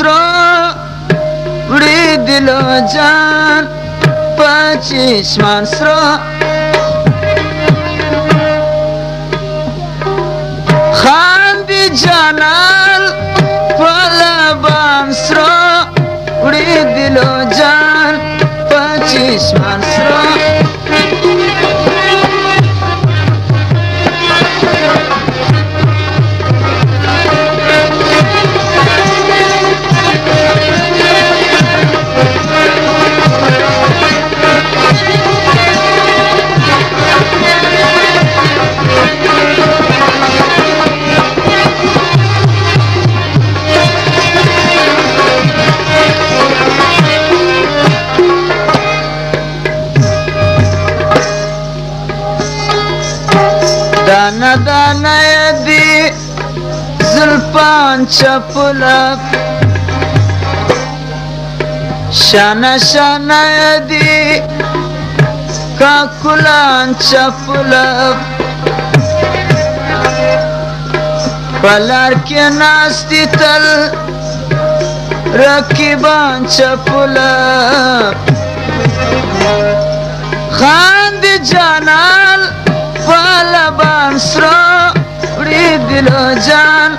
سرو وړي دلو جان په چشمان سرو خاندي جانان په لبان سرو وړي دلو جان په چشمان سرو دانا دانا یدی زلفان چپلب شانا شانا یدی کاکلان چپلب پلار کی ناستی تل رکیبان چپلب خاند جانال لبان سرو وړي دلو جان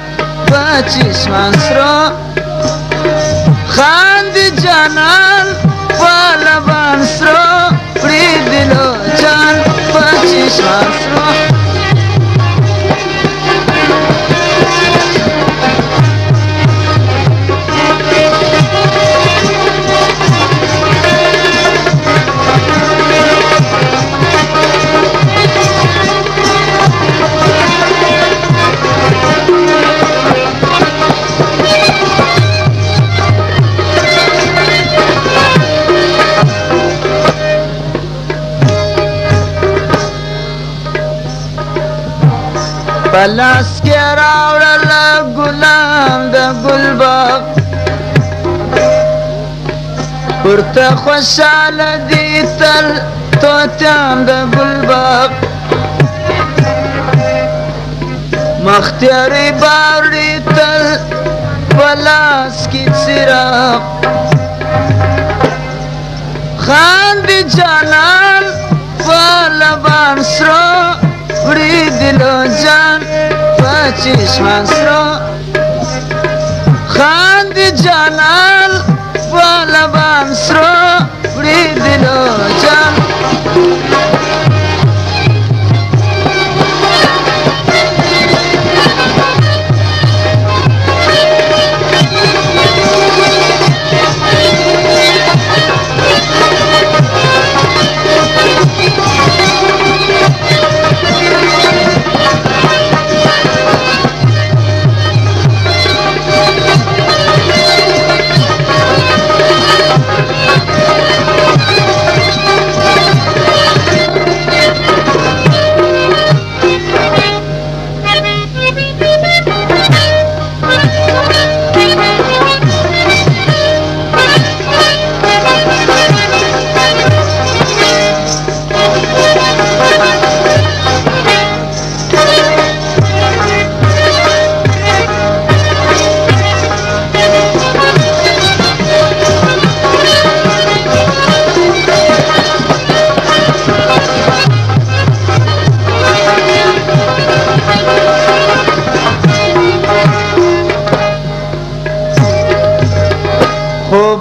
په چشمان سرو خاندي جانان په لبان سرو وړي دلو جان په چشمان سرو پلاس کې راوړل ګلان د ګلباغ ورته خوشاله دي تل طوطیان د ګلباغ مختیاري باوړي تل پلاس کې څراغ خاندي جانان په لبان سرو وړي دلو جان په چشمان سرو خاندي جانان په لبان سرو وړي دلو جان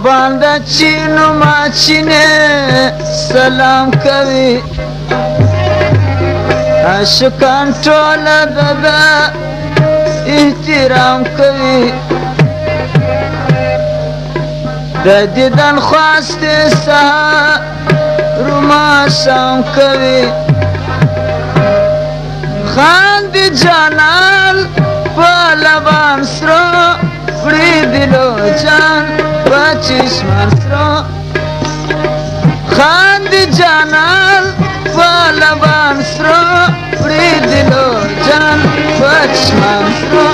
باندې چینو ما چینه سلام کوي عاشقان ټول د احترام کوي د دیدن خواسته سحر ما شام کوي خاندي جانان په لبان سرو وړي دلو جان په چشمان سرو خاندي جانان په لبان سرو وړي دلو جان په چشمان سرو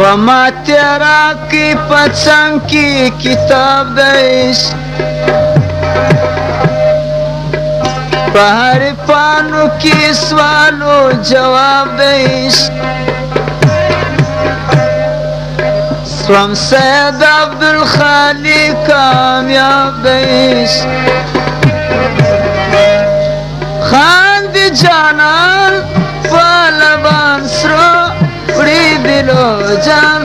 पमा तेरा की पसंद की किताब देश पहर पानु की सवालों जवाब देश स्वम सैयद अब्दुल खालिक कामयाब देश खान दी जानान पहलवान सरो उड़ी दिलो जान